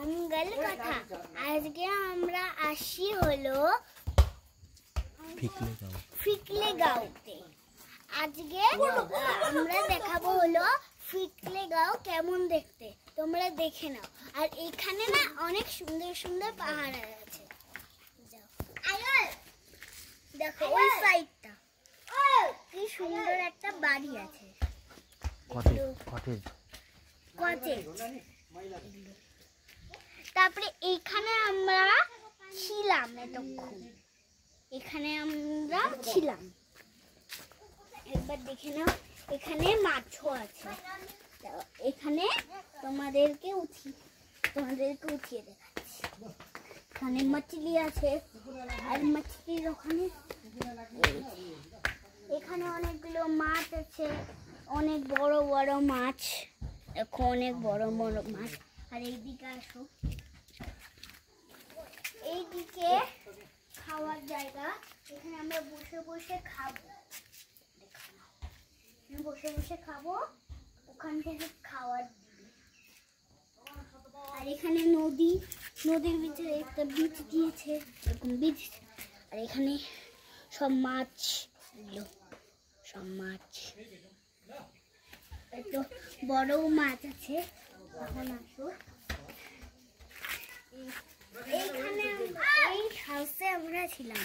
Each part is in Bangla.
মঙ্গল কথা। আজকে আমরা আসি হলো ফিকলেগাঁওতে। আজকে আমরা দেখাবো হলো ফিকলেগাঁও কেমন দেখতে, তোমরা দেখে নাও। আর এখানে না অনেক সুন্দর সুন্দর পাহাড় আছে। দেখো ওই সাইডটা কি সুন্দর একটা বাড়ি আছে, তারপরে এইখানে আমরা ছিলাম, এতক্ষণ এখানে আমরা ছিলাম। একবার দেখে নাও, এখানে মাছও আছে। এখানে তোমাদেরকে উঠিয়ে দেখাচ্ছি। এখানে মাছলি আছে, আর মাছলির ওখানে এখানে অনেকগুলো মাছ আছে, অনেক বড় বড় মাছ। দেখো অনেক বড় বড় মাছ। আর এইদিকে আসো, এইদিকে খাওয়ার জায়গা। এখানে আমরা বসে বসে খাবো, ওখান থেকে খাওয়ার দিবে। আর এখানে নদীর ভিতরে একটা বীজ দিয়েছে, এরকম বীজ। আর এখানে সব মাছ, একটু বড় মাছ আছে। এখন আসো, এইখানে এই হাউসে আমরা ছিলাম।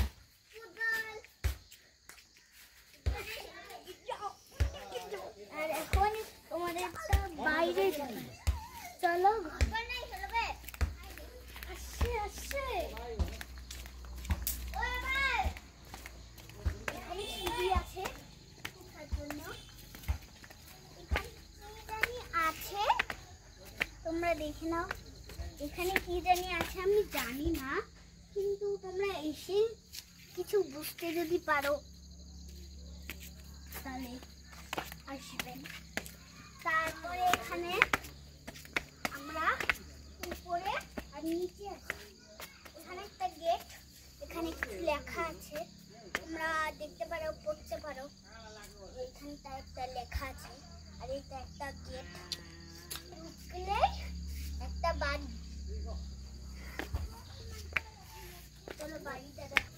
আর এখন তোমাদের বাইরে চলো, আসছে এখানে সিঁড়ি আছে ওঠার জন্য। এখানে কি জানি আছে, তোমরা দেখে নাও। এখানে কি জানি আছে আমি জানি না, কিন্তু তোমরা এসে কিছু বুঝতে যদি পারো তাহলে আসবেন। তারপরে এখানে আমরা উপরে আর নিচে আছি। এখানে একটা গেট, এখানে কিছু লেখা আছে, তোমরা দেখতে পারো, পড়তে পারো। এখানটা একটা লেখা আছে, আর এটা একটা গেট। ঢুকলে একটা বাড়ি, চলো বাড়িটা দেখো।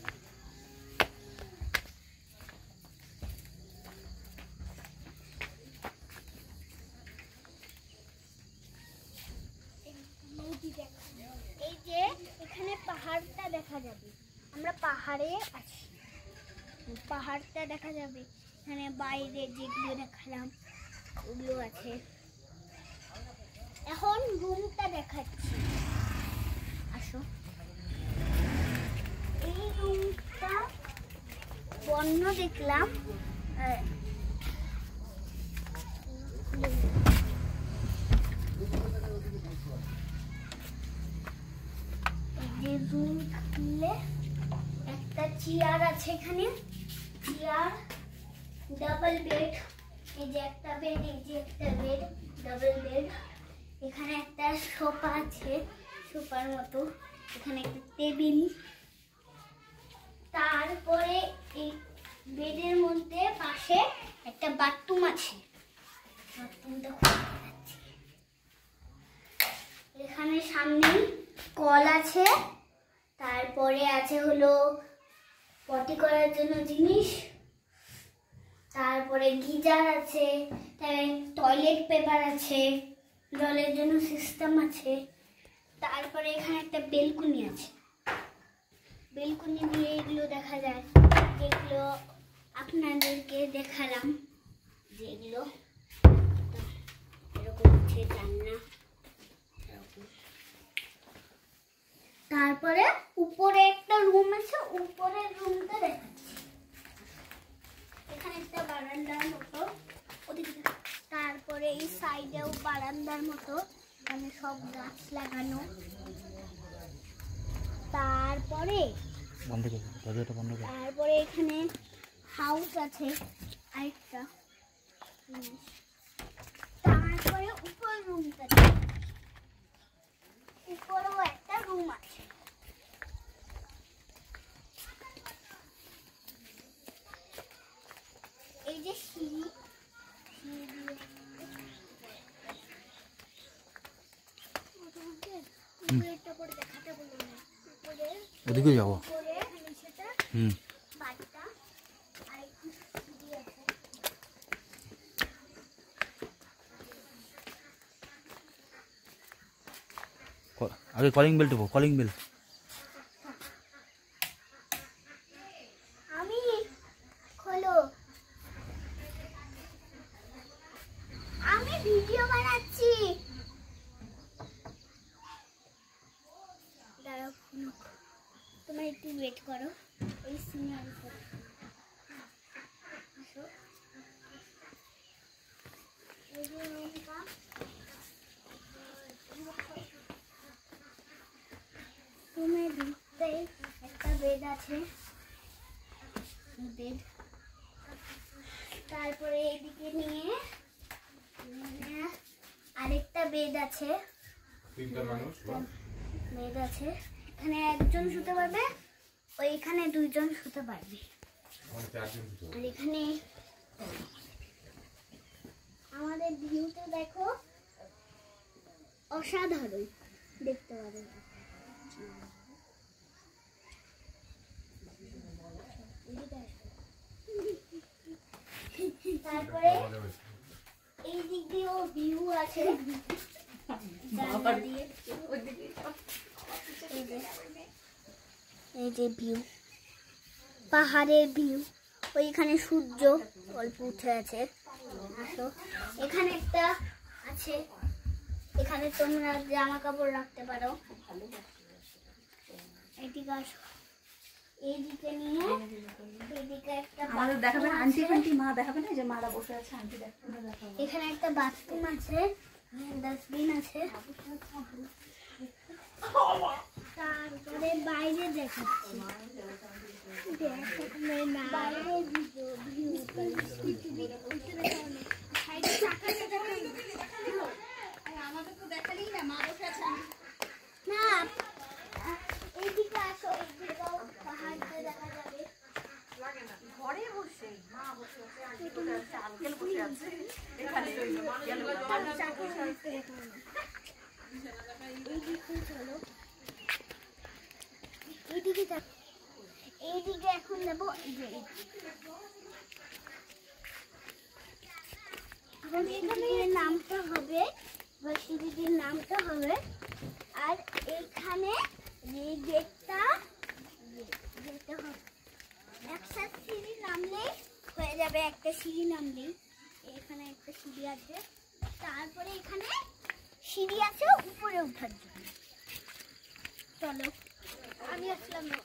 এই যে এখানে পাহাড়টা দেখা যাবে, আমরা পাহাড়ে আছি, পাহাড়টা দেখা যাবে। এখানে বাইরে যেগুলো দেখালাম ওগুলো আছে। এখন রুমটা দেখাচ্ছি, আসো। এই রুমটা বন্ধ দেখলাম। রুম খুললে একটা চেয়ার আছে, এখানে চেয়ার, ডাবল বেড। এই যে একটা বেড, এই যে একটা বেড, ডাবল বেড। এখানে একটা সোফা আছে, সোফার মতো। এখানে একটা টেবিল। তারপরে এই বেডের মধ্যে পাশে একটা বাথরুম আছে, বাথরুমটা খুলে যাচ্ছে। এখানে সামনে কল আছে, তারপরে আছে হলো পটি করার জন্য জিনিস, তারপরে গিজার আছে, তারপরে টয়লেট পেপার আছে, জলের জন্য সিস্টেম আছে। তারপরে এখানে একটা বেলকনি আছে, বেলকনি দিয়ে এগুলো দেখা যায়, যেগুলো আপনাদেরকে দেখালাম, যেগুলো এরকম আছে জানলা। তারপরে উপরে একটা রুম আছে, উপরের রুমটা দেখাচ্ছি। এখানে একটা বারান্দার মতো, তারপরে এই সাইডেও বারান্দার মতো, এখানে সব গাছ লাগানো। তারপরে এখানে হাউস আছে আরেকটা। তারপরে উপর রুমটা, উপরেও একটা রুম আছে। এই যে সিঁড়ি, উপরেরটা করে দেখাতে বললাম না, উপরে ওদিকে যাবো। উপরে নিচেটা হুম বাড়িটা আর একটু সিঁড়ি আছে। আগে কলিং বেল টিপো, কলিং বেল। আমি খোলো, আমি ভিডিও বানাচ্ছি। দাঁড়াও, তোমরা একটু ওয়েট করো, এই সিনারি আসো। এই যে রুমটা, রুমের ভিতরে একটা বেড আছে, বেড। তারপরে এইদিকে নিয়ে আরেকটা বেড আছে, বেড আছে। এখানে একজন শুতে পারবে, ওইখানে দুইজন শুতে পারবে। আর এখানে আমাদের ভিউটা দেখো, অসাধারণ দেখতে পাবে। তারপরে এই দিক দিয়েও ভিউ আছে, জানলা দিয়ে। এই যে ভিউ, পাহাড়ের ভিউ, ওইখানে সূর্য অল্প উঠে আছে। আসো, এখানে একটা আছে, এখানে তোমরা জামা কাপড় রাখতে পারো। এদিকে আসো, এইদিকে নিয়ে এইদিকে একটা দেখাবেন আন্টি, আন্টি মা দেখাবেন, এই যে মারা বসে আছে, আন্টি দেখাবেন। এখানে একটা বাথরুম আছে, ডাস্টবিন আছে। তারপরে বাইরে দেখাচ্ছি, বাইরের ভিউ। না, এইদিকে আসো, এইদিকেও পাহাড়টা দেখা যাবে। ঘরে বসে মা বসে আছে, আন্টি বসে আছে, আঙ্কেল বসে আছে, এখানে এইদিকে চলো, এইদিকে এইদিকে এখন যাবো। সিঁড়ির নামটা হবে, সিঁড়ির নামটা হবে। আর এইখানে এই গেটটা যেতে হবে, একসাথে সিঁড়ি নামলেই হয়ে যাবে, একটা সিঁড়ি নামলেই। এখানে একটা সিঁড়ি আছে, তারপরে এখানে সিঁড়ি আছে উপরে ওঠার জন্য। চলো, আমি আসলাম না।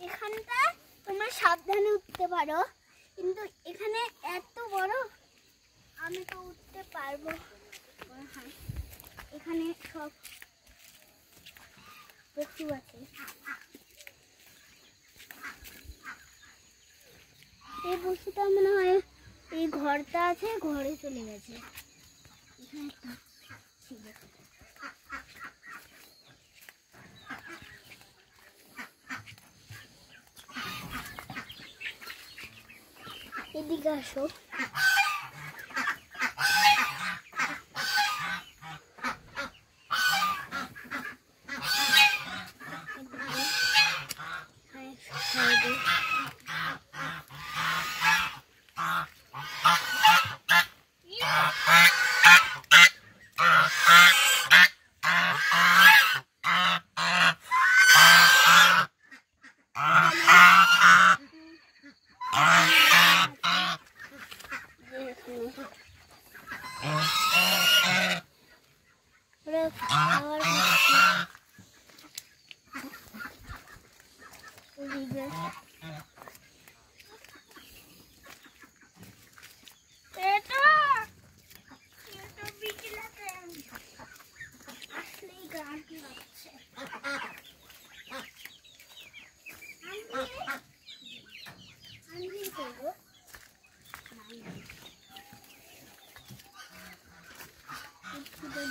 এখানটা তোমরা সাবধানে উঠতে পারো, কিন্তু এখানে এত বড়, আমি তো উঠতে পারবো মনে হয়। এখানে সব পশু আছে। এই পশুটা মনে হয় এই ঘরটা আছে, ঘরে চলে গেছে। এখানে একটা ছিল। এদিকে আসো,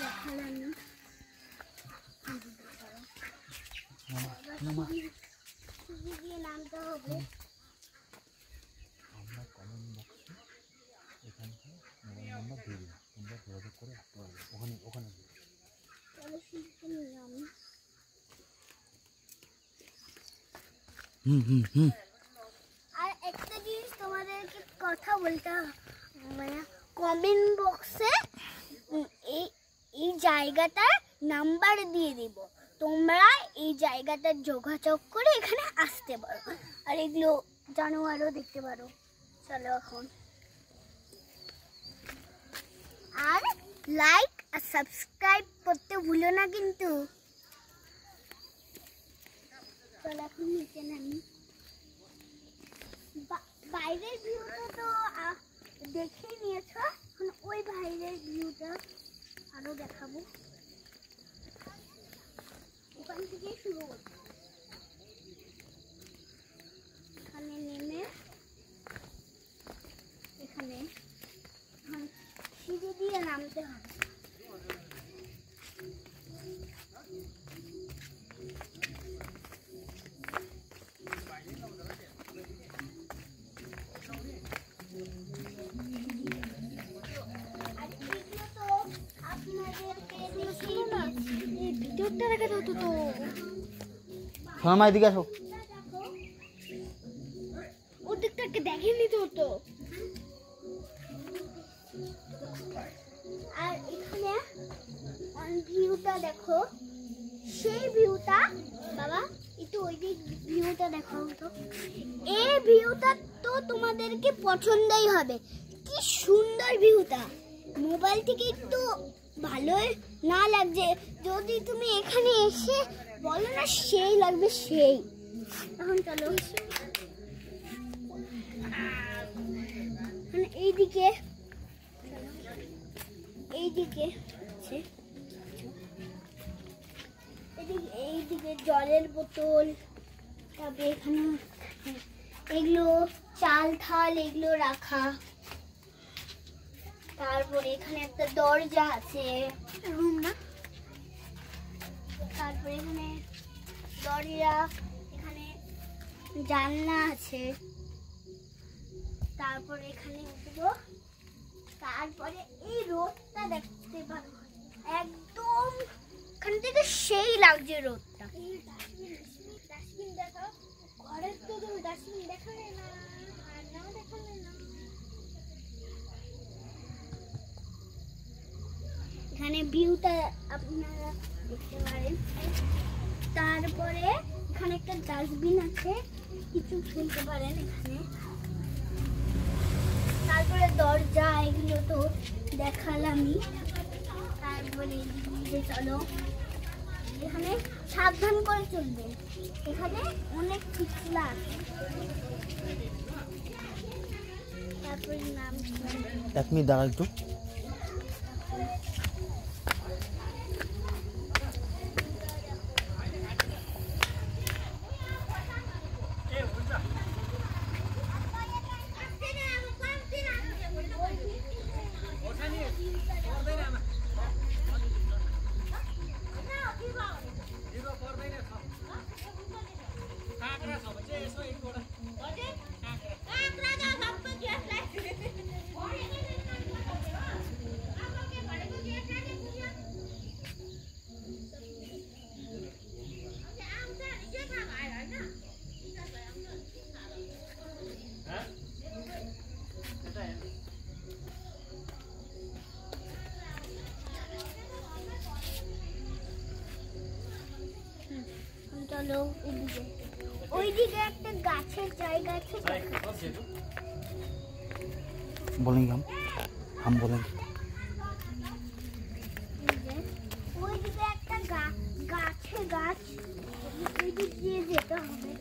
দেখালাম মা সিঁড়ি দিয়ে নামতে হবে। আমরা কমেন্ট বক্সে এখানকার মোবাইল নাম্বার দিয়ে দিই, তোমরা যোগাযোগ করে রাখতে পারবে ওখানে চলো সিঁড়িতে নিয়ে আমি। আর একটা জিনিস তোমাদেরকে কথা বলতে মানে কমেন্ট বক্সে এই জায়গাটার নাম্বার দিয়ে দিব, তোমরা এই জায়গাটা যোগাযোগ করে এখানে আসতে পারো। আর এগুলো জানোয়ারও দেখতে পারো। চলো এখন, আর লাইক আর সাবস্ক্রাইব করতে ভুলো না কিন্তু। চলো এখন নিচে নামি। বাইরের ভিউটা তো দেখে নিয়েছো, এখন ওই বাইরের ভিউটা আরো দেখাবো। ওখান থেকে শুরু করবো। এখানে নেমে এখানে সিঁড়ি দিয়ে নামতে হবে। ভিতরটা দেখাতে হতো তো। সোনামা এদিকে আসো। ওদিকটাকে দেখেনি তো হতো। আর এখানে ভিউটা দেখো, সেই ভিউটা বাবা একটু ওই দিক ভিউটা দেখো তো। এই ভিউটা তো তোমাদেরকে পছন্দই হবে, কি সুন্দর ভিউটা। মোবাইল থেকে একটু ভালোই না লাগছে, যদি তুমি এখানে এসে বলো না সেই লাগবে সেই। এখন চলো এইদিকে আছে, এইদিকে জলের বোতল, তারপরে এখানে এগুলো চাল থাল এগুলো রাখা। তারপরে এখানে একটা দরজা আছে, রুম না। তারপরে এখানে দরজা, এখানে জানলা আছে। তারপরে এখানে উঠবো। তারপরে এই রোদটা দেখতে পারো, একদম এখান থেকে সেই লাগছে রোদটা। ডাস্টবিন দেখো, ঘরের তো তুমি ডাস্টবিন দেখাবে না, আর নাও দেখাবে না। এখানে ভিউটা আপনারা দেখতে পারেন। তারপরে এখানে একটা ডাস্টবিন আছে, কিছু ফেলতে পারেন এখানে। তারপরে দরজা এগুলো তো দেখালামই। তারপরে চলো, এখানে সাবধান করে চলবে, এখানে অনেক পিছলা আছে। তারপরে নাম 1 মিনিট দাঁড়া একটু। চলো এদিকে, ওইদিকে একটা গাছের জায়গা আছে। बोलेंगे हम बोलेंगे। ওইদিকে একটা গাছে গাছ, ওইদিক দিয়ে যেতে হবে।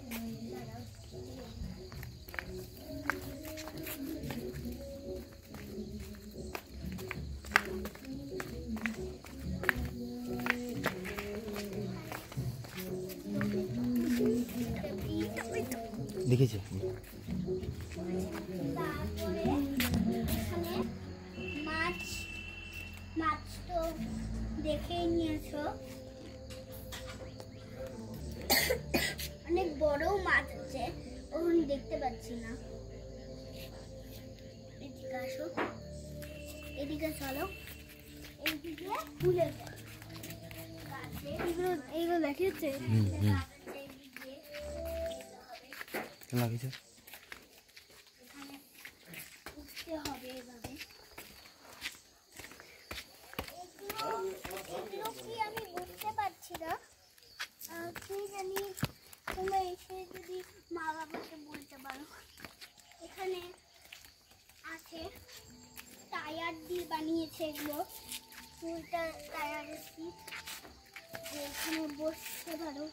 দেখেছি। তারপরে এখানে মাছ তো দেখেই নিয়েছো। অনেক বড় মাছ আছে, ওখানে দেখতে পাচ্ছি না। এদিকে আসো, এদিকে চলো, এইদিকে ফুলের গাছ। এইগুলো দেখিয়েছে লাগিয়েছে। এখানে উঠতে হবে এভাবে। এগুলো কি আমি বুঝতে পারছি না, কি জানি, তোমরা এসে যদি মা বাবাকে বলতে পারো। এখানে আছে টায়ার দিয়ে বানিয়েছে এগুলো, দুইটা টায়ারের সিট, এখানে বসতে পারো।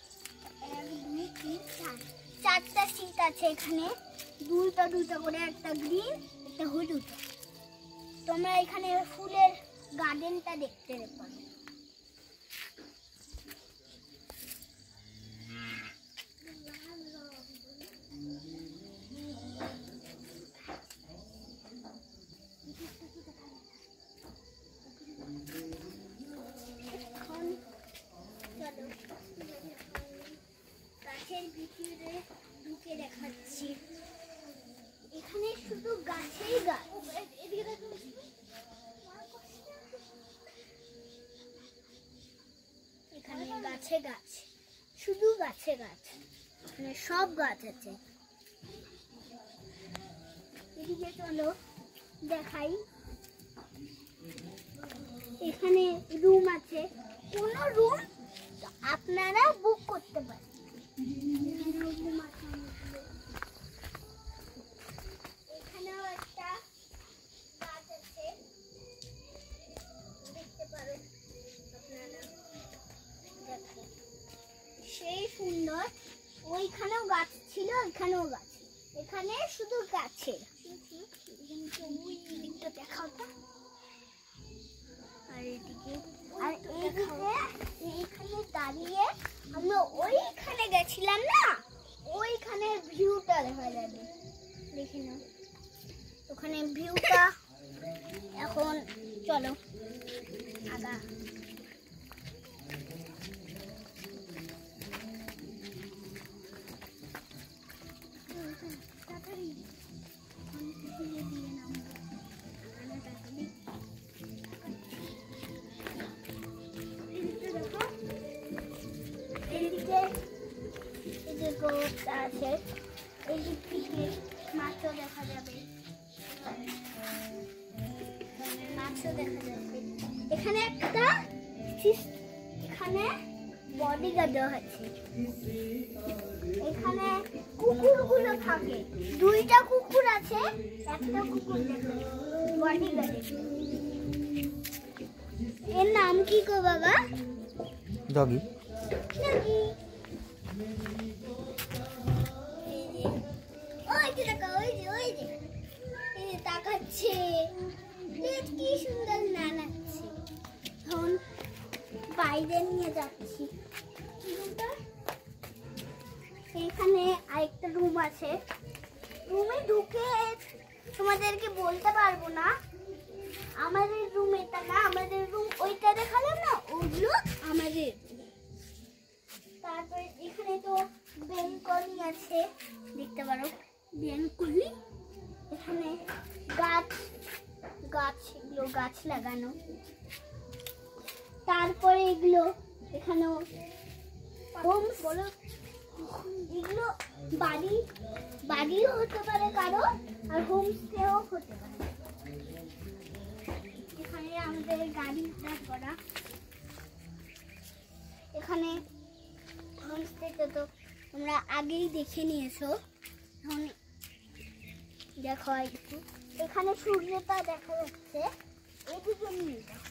1 2 3 4 4টা সিট আছে এখানে, দুইটা করে, একটা গ্রিন একটা হলুদ। তোমরা এখানে ফুলের গার্ডেনটা দেখতে পারো। গাছের ভিতরে ঢুকে দেখাচ্ছি, এখানে শুধু গাছেই গাছ। এখানে গাছে গাছ, শুধু গাছে গাছ, মানে সব গাছ আছে। এদিকে চলো দেখাই, এখানে রুম আছে, কোন রুম আপনারা বুক করতে পারেন। এখানেও একটা গাছ আছে, দেখতে পারো আপনারা, দেখো সেই সুন্দর। ওইখানেও গাছ ছিল, এখানেও গাছ, এখানে শুধু গাছের। ওই দিকটা দেখাও তো, আর এদিকে, আর এইখানে দাঁড়িয়ে আমরা ওইখানে গেছিলাম না, ওইখানে ভিউটা দেখা যাবে, দেখে নাও ওখানে ভিউটা। এখন চলো আগা। আছে, এইদিকে মাছও দেখা যাবে, মাছও দেখা যাবে। এখানে একটা, এখানে বডিগার্ড আছে, এখানে কুকুরগুলো থাকে, 2টা কুকুর আছে, একটা কুকুর বডিগার্ড। এর নাম কি গো বাবা? ডগি। ডগি। তাকাচ্ছে, কি সুন্দর নানাচ্ছে। এখন বাইরে নিয়ে যাচ্ছি। এখানে আরেকটা রুম আছে, রুমে ঢুকে তোমাদেরকে বলতে পারবো না। আমাদের রুম এটা না, আমাদের রুম ওইটা দেখালাম না, ওগুলো আমাদের। তারপরে এখানে তো বেলকনি আছে, দেখতে পারো বেলকনি। এখানে গাছ, এগুলো গাছ লাগানো। তারপরে এগুলো এখানেও হোম, বলো এগুলো বাড়িও হতে পারে কারো, আর হোমস্টেও হতে পারে। এখানে আমাদের গাড়ি দাঁড় করা। এখানে হোমস্টেটা তো তোমরা আগেই দেখে নিয়েছো, এখন দেখো একটু। এখানে সূর্যটা দেখা যাচ্ছে, এদিকে নিয়ে যাও।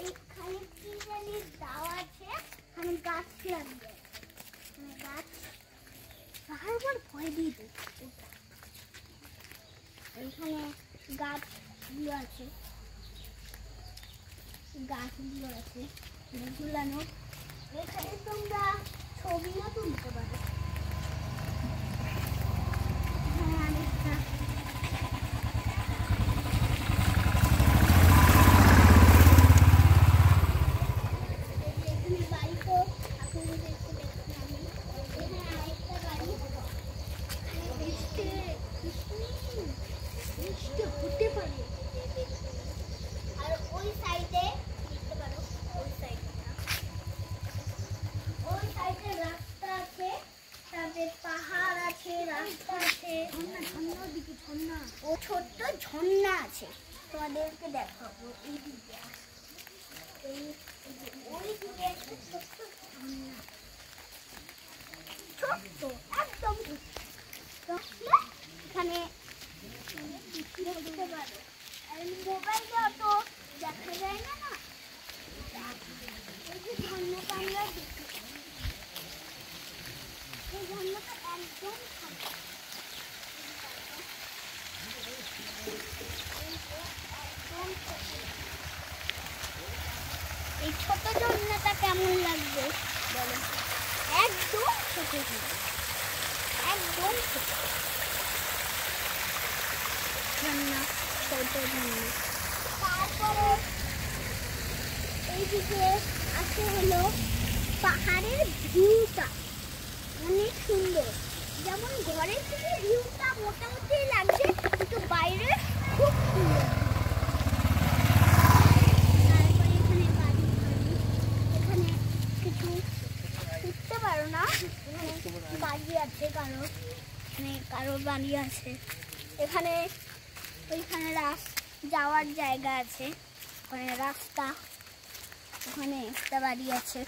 এখানে কি জানি দেওয়া আছে, এখানে গাছ লাগবে, গাছ বারবার ভয় দিয়ে দিচ্ছে। এখানে গাছগুলো আছে, ঝুলানো। এখানে তোমরা ছবিও তুলতে পারো। এখানে বাড়িতেও আপনাদের দেখতে আমি, এখানে আরেকটা আছে, তোমাদেরকে দেখাবো। এই দিকে ওই দিকে একটা ছোট্ট ঝর্ণা, ছোট্ট একদম এখানে দেখতে পারো। আর মোবাইলে অত দেখা যায় না, না এই যে ঝর্ণাটা আমরা দেখি, এই ঝর্ণাটা একদম ফাঁকা। এই ছোট ঝর্ণাটা কেমন লাগবে বলো? একদম ছোট ঝর্ণা, একদম ছোট ঝর্ণা, ছোট ঝর্ণা। তারপরে এইদিকে আছে হলো পাহাড়ের ভিউটা, অনেক সুন্দর। যেমন ঘরের থেকে ভিউটা মোটামুটি লাগছে, কিন্তু বাইরে খুব সুন্দর। তারপরে এখানে বাড়ি, এখানে কিছু উঠতে পারো না, বাড়ি আছে কারো, কারো বাড়ি আছে এখানে। ওইখানে যাওয়ার জায়গা আছে, ওখানে রাস্তা, ওখানে একটা বাড়ি আছে,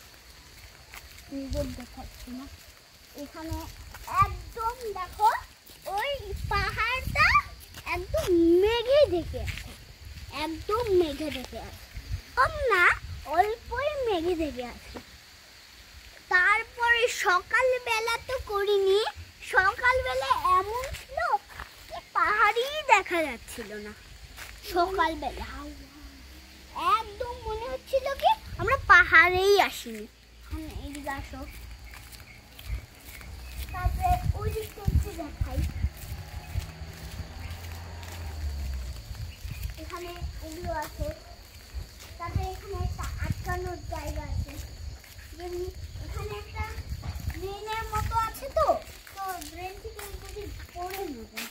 নিজের দেখাচ্ছি না। এখানে একদম দেখো ওই পাহাড়টা একদম মেঘে ঢেকে আছে, একদম মেঘে ঢেকে আছে, কম না অল্পই মেঘে ঢেকে আছে। তারপরে সকালবেলা তো করিনি, সকালবেলা এমন ছিল পাহাড়ই দেখা যাচ্ছিল না। সকালবেলা একদম মনে হচ্ছিল কি আমরা পাহাড়েই আসিনি। এইদিকে আসো, তারপরে ওই দিকটা একটু দেখাই। এখানে এগুলো আছে, তারপরে এখানে একটা আটকানোর জায়গা আছে, যেমনি এখানে একটা ড্রেনের মতো আছে, তো ড্রেন থেকে যদি পড়ে নেবে।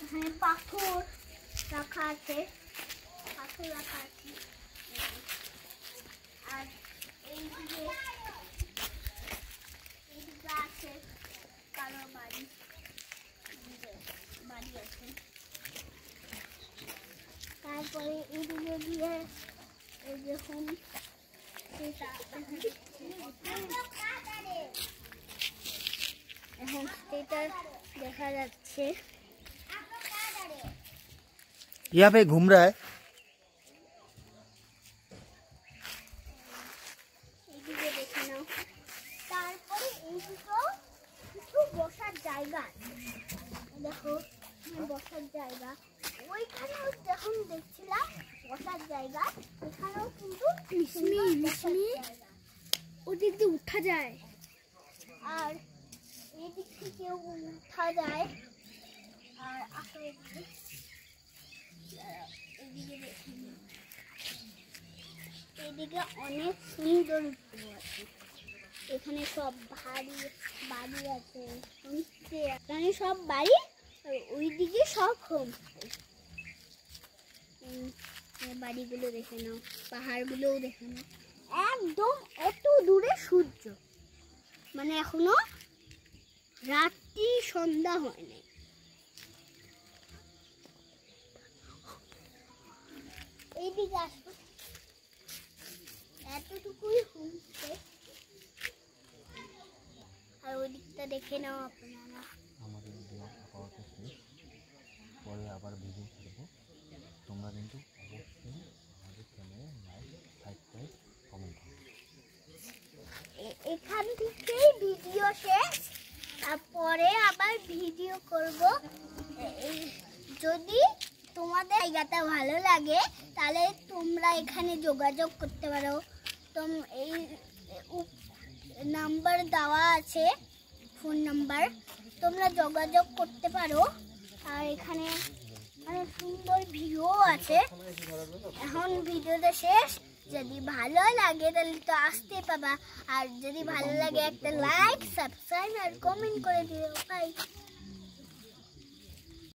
এখানে পাথর রাখা আছে, পাথর রাখা আছে। আর এইদিকে আছে কারো বাড়ি, বাড়ি আছে। তারপরে এদিকে দিয়ে এই যে হোম, হোমস্টেটা দেখা যাচ্ছে। यहाँ पे घूम रहा है। এইদিকে দেখে নাও। তারপরে এইদিকে কিছু বসার জায়গা আছে, দেখো বসার জায়গা। ওইখানেও যখন দেখছিলাম বসার জায়গা, এখানেও কিন্তু ওদিক দিয়ে উঠা যায়, আর এদিক থেকেও উঠা যায়। আর আসলে এদিকে অনেক সুন্দর আছে। এখানে সব বাড়ি আছে, এখানে সব বাড়ি, আর ওইদিকে সব হোমস্টে। বাড়িগুলো দেখে নাও, পাহাড়গুলোও দেখে নাও। একদম এত দূরে সূর্য, মানে এখনো রাত্রি সন্ধ্যা হয়নি। এইদিকে আসবো, এতটুকুই হোমস্টে। আর ওই দিকটা দেখে নাও আপনারা। আমাদের ব্লগ আপাতত শেষ, পরে আবার ভিডিও করবো। তোমরা কিন্তু অবশ্যই আমাদের চ্যানেলে লাইক, সাবস্ক্রাইব, কমেন্ট করো। এখান থেকেই ভিডিও শেষ, তারপরে আবার ভিডিও করব। যদি তোমাদের জায়গাটা ভালো লাগে তাহলে তোমরা এখানে যোগাযোগ করতে পারো। এই নাম্বার দেওয়া আছে, ফোন নাম্বার, তোমরা যোগাযোগ করতে পারো। আর এখানে অনেক সুন্দর ভিউ আছে। এখন ভিডিওটা শেষ, যদি ভালো লাগে তাহলে তো আসতে পাবা, আর যদি ভালো লাগে একটা লাইক, সাবস্ক্রাইব আর কমেন্ট করে দিও। বাই।